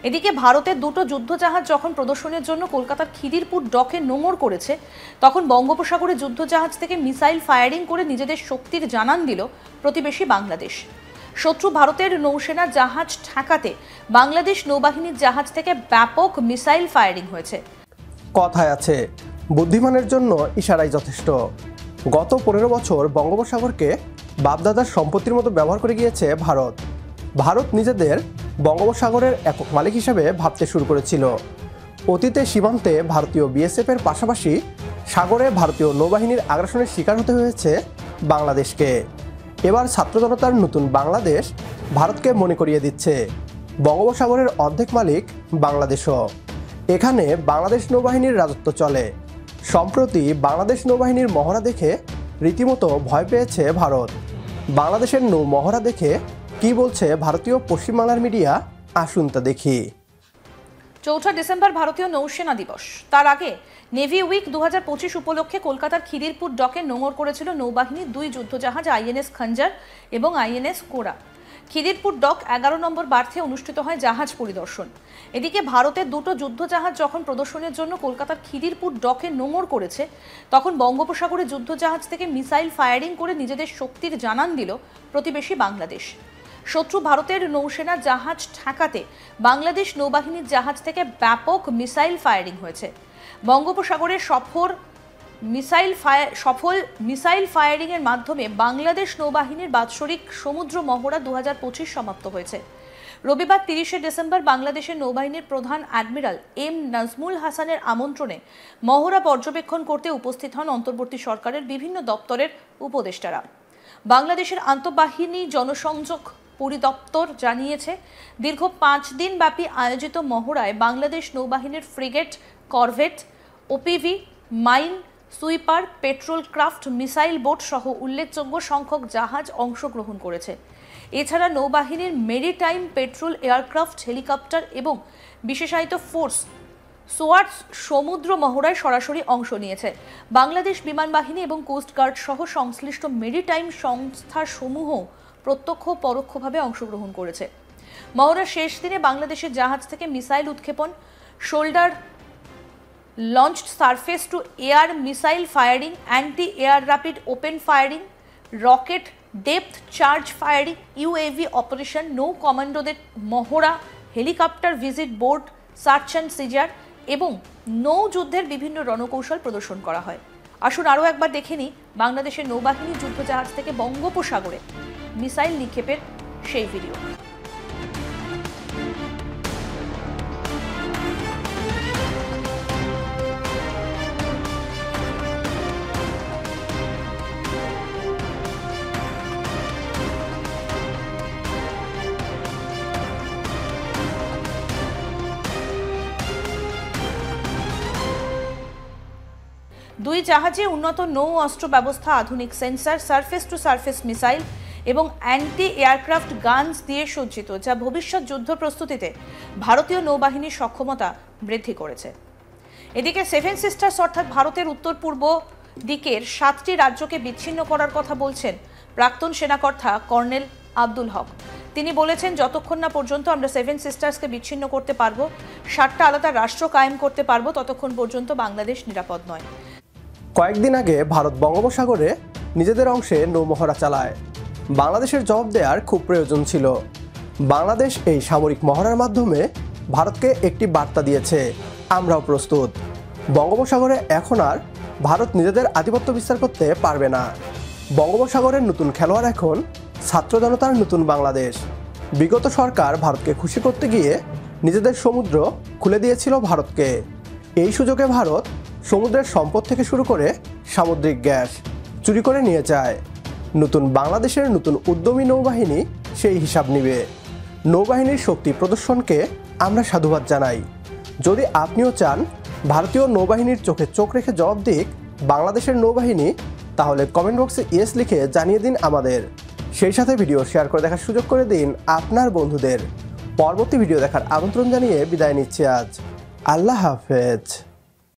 এদিকে ভারতের দুটো যুদ্ধজাহাজ যখন প্রদর্শনের জন্য কলকাতার খিদিরপুর ডকে নোঙর করেছে, তখন বঙ্গোপসাগরে যুদ্ধজাহাজ থেকে মিসাইল ফায়ারিং করে নিজেদের শক্তির জানান দিল প্রতিবেশী বাংলাদেশ। শত্রু ভারতের নৌসেনা জাহাজ ঠেকাতে বাংলাদেশ নৌবাহিনীর জাহাজ থেকে ব্যাপক মিসাইল ফায়ারিং হয়েছে। কথায় আছে, বুদ্ধিমানের জন্য ইশারাই যথেষ্ট। গত 15 বছর বঙ্গোপসাগরকে বাপদাদার সম্পত্তির মতো ব্যবহার করে গিয়েছে ভারত। ভারত নিজেদের বঙ্গোপসাগরের একক মালিক হিসেবে ভাবতে শুরু করেছিল। অতীতে সীমান্তে ভারতীয় বিএসএফের পাশাপাশি সাগরে ভারতীয় নৌবাহিনীর আগ্রাসনের শিকার হতে হয়েছে বাংলাদেশকে। এবার ছাত্র জনতার নতুন বাংলাদেশ ভারতকে মনে করিয়ে দিচ্ছে বঙ্গোপসাগরের অর্ধেক মালিক বাংলাদেশও। এখানে বাংলাদেশ নৌবাহিনীর রাজত্ব চলে। সম্প্রতি বাংলাদেশ নৌবাহিনীর মহড়া দেখে রীতিমতো ভয় পেয়েছে ভারত। বাংলাদেশের নৌ মহড়া দেখে কি বলছে ভারতীয় পশ্চিমবাংলার মিডিয়া, আসুন তা দেখি। 4 ডিসেম্বর ভারতীয় নৌসেনা দিবস। তার আগে নেভি উইক 2025 উপলক্ষে কলকাতার খিদিরপুর ডকে নোঙর করেছিল নৌবাহিনীর 2 যুদ্ধজাহাজ আইএনএস খঞ্জার এবং আইএনএস কোরা। খিদিরপুর ডক 11 নম্বর বার্থে অনুষ্ঠিত হয় জাহাজ পরিদর্শন। এদিকে ভারতের দুটো যুদ্ধজাহাজ যখন প্রদর্শনের জন্য কলকাতার খিদিরপুর ডকে নোঙর করেছে, তখন বঙ্গোপসাগরে যুদ্ধজাহাজ থেকে মিসাইল ফায়ারিং করে নিজেদের শক্তির জানান দিল প্রতিবেশী বাংলাদেশ। শত্রু ভারতের নৌসেনা জাহাজ ঠেকাতে বাংলাদেশ নৌবাহিনীর জাহাজ থেকে ব্যাপক মিসাইল ফায়ারিং হয়েছে। বঙ্গোপসাগরের সফল মিসাইল ফায়ারিংয়ের মাধ্যমে বাংলাদেশ নৌবাহিনীর বাৎসরিক সমুদ্র মহড়া 2025 সমাপ্ত হয়েছে। রবিবার 30 ডিসেম্বর বাংলাদেশের নৌবাহিনীর প্রধান অ্যাডমিরাল এম নাজমুল হাসানের আমন্ত্রণে মহড়া পর্যবেক্ষণ করতে উপস্থিত হন অন্তর্বর্তী সরকারের বিভিন্ন দপ্তরের উপদেষ্টারা। বাংলাদেশের আন্তঃবাহিনী জনসংযোগ পরিদপ্তর জানিয়েছে, দীর্ঘ 5 দিন ব্যাপী আয়োজিত মহড়ায় বাংলাদেশ নৌবাহিনীর frigate, corvette, OPV, mine sweeper, petrol craft, missile boat সহ উল্লেখযোগ্য সংখ্যক জাহাজ অংশগ্রহণ করেছে। এছাড়া নৌবাহিনীর মেরিটাইম পেট্রোল এয়ারক্রাফট, হেলিকপ্টার এবং বিশেষায়িত ফোর্স সোয়ার্ড সমুদ্র মহড়ায় সরাসরি অংশ নিয়েছে। বাংলাদেশ বিমান বাহিনী এবং কোস্টগার্ড সহ সংশ্লিষ্ট মেরিটাইম সংস্থাসমূহ প্রত্যক্ষ ও পরোক্ষভাবে অংশগ্রহণ করেছে। মহড়ার শেষ দিনে বাংলাদেশের জাহাজ থেকে মিসাইল উৎক্ষেপণ, shoulder launched surface to air missile firing, anti air rapid open firing, rocket depth charge firing, UAV operation, নৌ কমান্ডোদের মহড়া, helicopter visit board, search and seizure এবং নৌ যুদ্ধের বিভিন্ন রণকৌশল প্রদর্শন করা হয়। আসুন আরও একবার দেখে নিই বাংলাদেশের নৌবাহিনী যুদ্ধজাহাজ থেকে বঙ্গোপসাগরে মিসাইল নিক্ষেপের সেই ভিডিও। 2 জাহাজে উন্নত নৌ অস্ত্র ব্যবস্থা, আধুনিক sensor, surface two surface missile এবং অ্যান্টি এয়ারক্রাফট গানস দিয়ে সজ্জিত, যা ভবিষ্যৎ যুদ্ধ প্রস্তুতিতে ভারতীয় নৌবাহিনীর সক্ষমতা বৃদ্ধি করেছে। এদিকে 7 সিস্টার্স অর্থাৎ ভারতের উত্তর পূর্ব দিকের 7টি রাজ্যকে বিচ্ছিন্ন করার কথা বলছেন প্রাক্তন সেনাকর্তা কর্নেল আব্দুল হক। তিনি বলেছেন, যতক্ষণ না পর্যন্ত আমরা 7 সিস্টার্সকে বিচ্ছিন্ন করতে পারবো, 7টা আলাদা রাষ্ট্র কায়েম করতে পারবো, ততক্ষণ পর্যন্ত বাংলাদেশ নিরাপদ নয়। কয়েকদিন আগে ভারত বঙ্গোপসাগরে নিজেদের অংশে নৌমহড়া চালায়। বাংলাদেশের জবাব দেওয়ার খুব প্রয়োজন ছিল। বাংলাদেশ এই সামরিক মহড়ার মাধ্যমে ভারতকে একটি বার্তা দিয়েছে, আমরাও প্রস্তুত। বঙ্গোপসাগরে এখন আর ভারত নিজেদের আধিপত্য বিস্তার করতে পারবে না। বঙ্গোপসাগরের নতুন খেলোয়াড় এখন ছাত্র জনতার নতুন বাংলাদেশ। বিগত সরকার ভারতকে খুশি করতে গিয়ে নিজেদের সমুদ্র খুলে দিয়েছিল ভারতকে। এই সুযোগে ভারত সমুদ্রের সম্পদ থেকে শুরু করে সামুদ্রিক গ্যাস চুরি করে নিয়ে যায়। নতুন বাংলাদেশের নতুন উদ্যমী নৌবাহিনী সেই হিসাব নিবে। নৌবাহিনীর শক্তি প্রদর্শনকে আমরা সাধুবাদ জানাই। যদি আপনিও চান ভারতীয় নৌবাহিনীর চোখে চোখ রেখে জবাব দিক বাংলাদেশের নৌবাহিনী, তাহলে কমেন্ট বক্সে ইয়েস লিখে জানিয়ে দিন আমাদের। সেই সাথে ভিডিও শেয়ার করে দেখার সুযোগ করে দিন আপনার বন্ধুদের। পরবর্তী ভিডিও দেখার আমন্ত্রণ জানিয়ে বিদায় নিচ্ছি আজ। আল্লাহ হাফেজ।